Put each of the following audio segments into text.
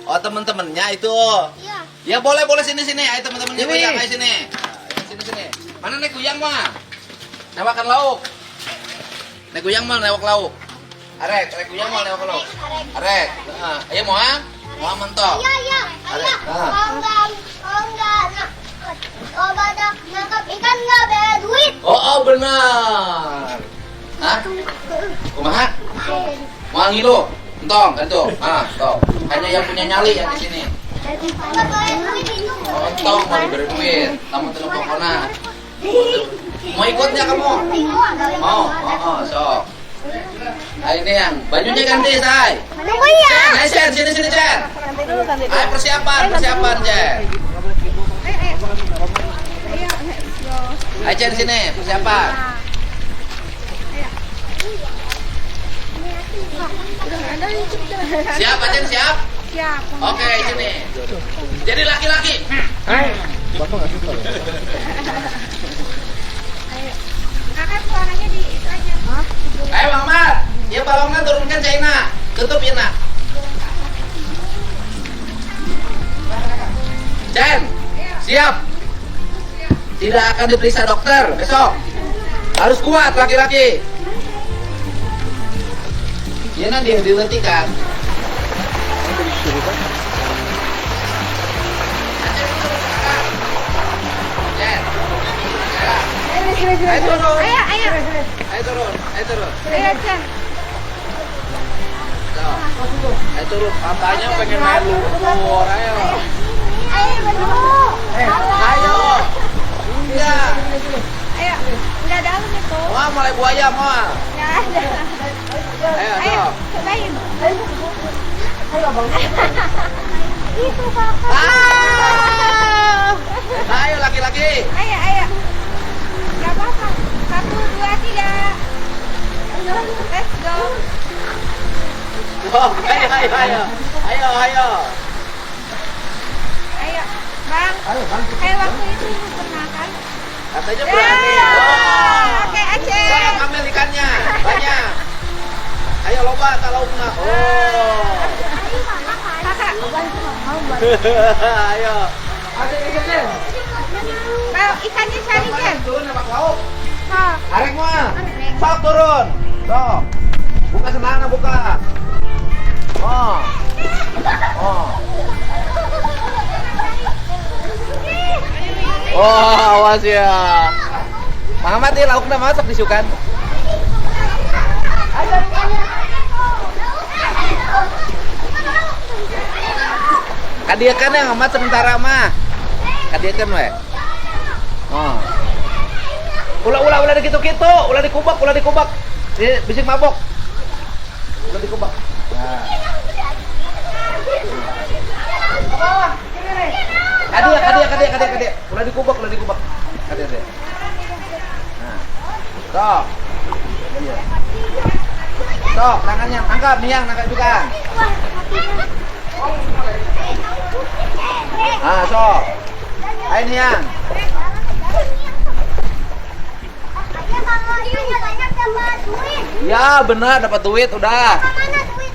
Oh, teman-temannya itu. Iya. Ya boleh sini. Ayo teman-temannya goyang ayo sini. Sini. Mana nek goyang mah? Newakan lauk. Nek goyang mah newak lauk. Arek goyang mah newak lauk. Arek. Heeh. Ayo moang. Moang mentok. Iya. Arek. Kalau enggak ada nangkap ikan enggak bayar duit. Oh, benar. Hah? Kumaha? Moang ngilu. Entong, kan tuh. Tuh. Hanya yang punya nyali yang di sini. Enggak bayar duit itu. Oh, entong mau diberi duit. Kamu telepon kona. Mau ikutnya kamu? Mau? Sok. Nah, ini yang bajunya ganti, Say. Tunggu ya. Sen, sini, Sen. Ayo persiapan, Jen. Ayo, Jen, sini, persiapan. Siap, Jen, siap? Siap. Oke, sini. Jadi laki-laki. Kakak suaranya di itu aja. Ayo, Bang Mat. Ya, balongnya turunkan, China. Tutup, ya, nak. Jen, siap. Tidak akan diperiksa dokter besok. Harus kuat laki-laki. Ya nanti dihentikan. Jen, ayo turun. Ayo turun. Ayo, Cen. Ayo turun. Katanya pengen main lumpur. Ayo. Ayo, betul. Ayo. Iya. Ayo, udah dalam itu. Wah, mulai buaya mau. Nggak ada. Ayo, Ayo, sok. cobain. Itu kakak. Ayo laki-laki. Ayo. Gak apa-apa. 1, 2, 3. Let's go. Oh, ayo. Ayo, Bang. Kayak waktu itu pernah kan? Katanya berani. Oh. Oke, Aceh. Sok ambil ikannya. Banyak. Ayo lomba kalau enggak. Oh. Kakak. Ayo. Bang, ikannya cari, Cen. Turun nembak lauk. Sok. Arek mah. Sok turun. Sok. Buka senang buka. Oh. Oh, awas ya. Muhammad ini lauknya masak disukan. Kadiakan yang amat sementara mah. Kadiakan we. Oh. Ulah gitu-gitu, ulah dikubak. Bisik mabok. Ulah dikubak. Nah. Kadia. Ulah dikubak. Kadia. Nah. Sok. Iya. Sok, tangannya angkat, Miang, angkat juga. Sok. Ayo Miang. Ya, benar dapat duit udah. Mana duit?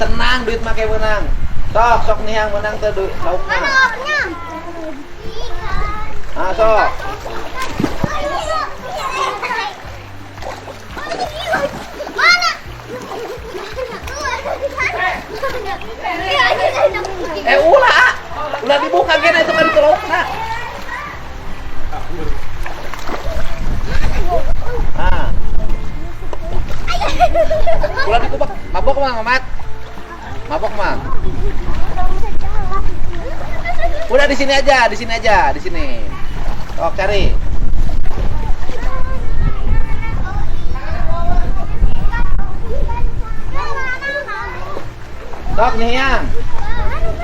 Tenang, duit make menang. Sok Miang menang tuh duit lauknya. Mana lauknya? Sok. Mana? Ulah dibuka gini itu kan itu lauknya. Ulah dikubak. Mabok mah, Mamat. Mabok mah. Udah di sini aja. Di sini. Oh, cari. Sok nih yang.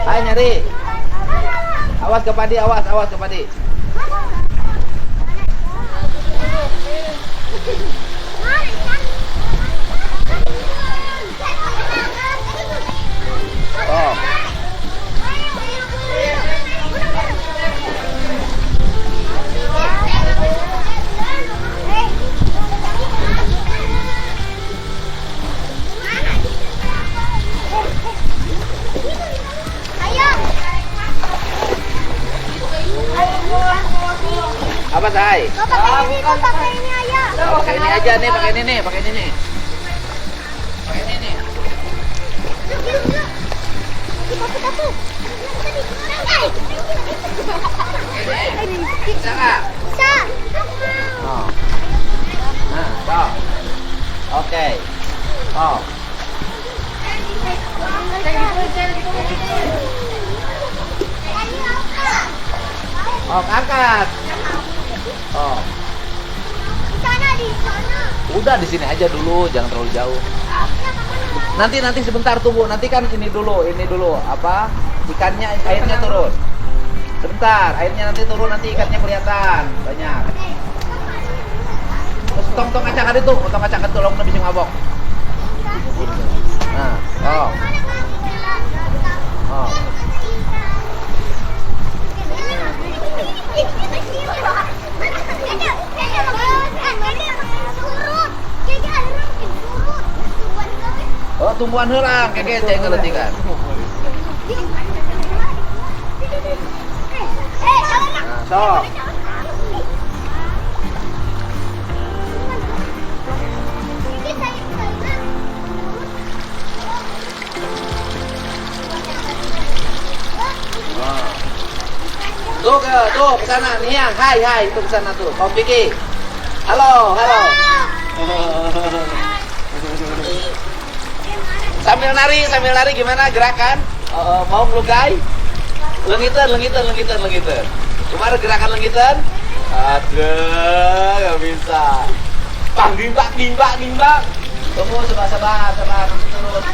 Ayo nyari. Awas ke padi, awas ke padi. Oh. Apa say? Pakai ini ayah. Pakai ini aja nih, pakai ini nih, pakai ini nih. Pakai ini nih. Bisa nggak? Bisa. Oh. Nah, toh. Oke. Oh. Oh, angkat. Oh. Di sana, di sana. Udah di sini aja dulu, jangan terlalu jauh. Nanti sebentar tunggu. Nanti kan ini dulu apa? Ikannya airnya turun. Sebentar, airnya nanti turun, nanti ikannya kelihatan banyak. Terus tong acak ada tuh, tong acak tolong bisa ngabok. Nah, oh. Oh. Oh, tumbuhan heula, keke cai ngeletikan. Nah, sok. Tuh ke sana nih yang. Hai, itu ke sana tuh. Kau Piki. Halo. Sambil nari gimana gerakan? Mau ngelugai? Lengitan. Kemarin gerakan lengitan? Aduh, nggak bisa. Gimbak. Tunggu sabar, nanti turun.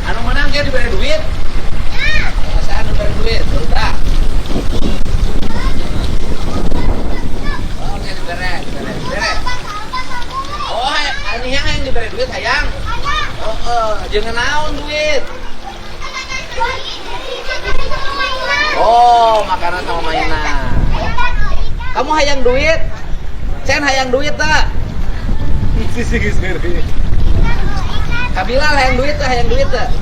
Anu menang dia diberi duit. Masa anu diberi duit, udah. Oke, diberi. Oh, ini yang diberi duit hayang. Jangan naon duit. Oh, makanan sama mainan. Kamu hayang duit? Sen hayang duit tak? Kabilal hayang duit tak?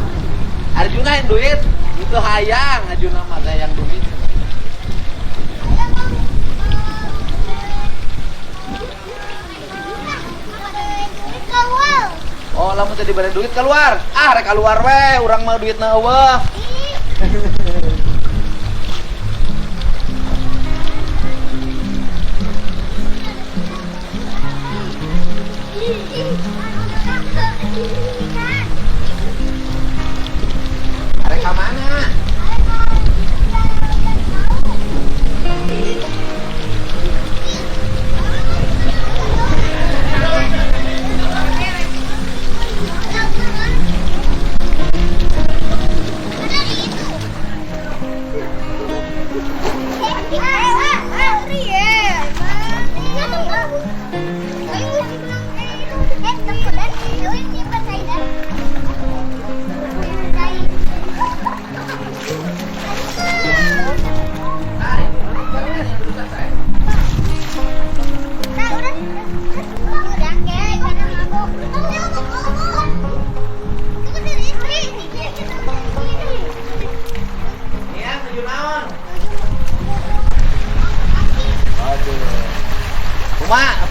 Arjuna hayang duit? Itu hayang, Arjuna mah hayang duit. Oh, lamun tadi bari duit keluar. Rek keluar we, urang mah duitna eueuh. Arek ka mana?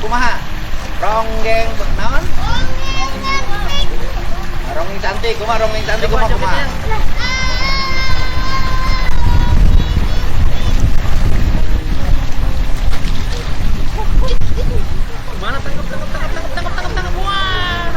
Kumaha? Ronggeng naon? Ronggeng cantik, kumaha? Mana tangkap. Wah.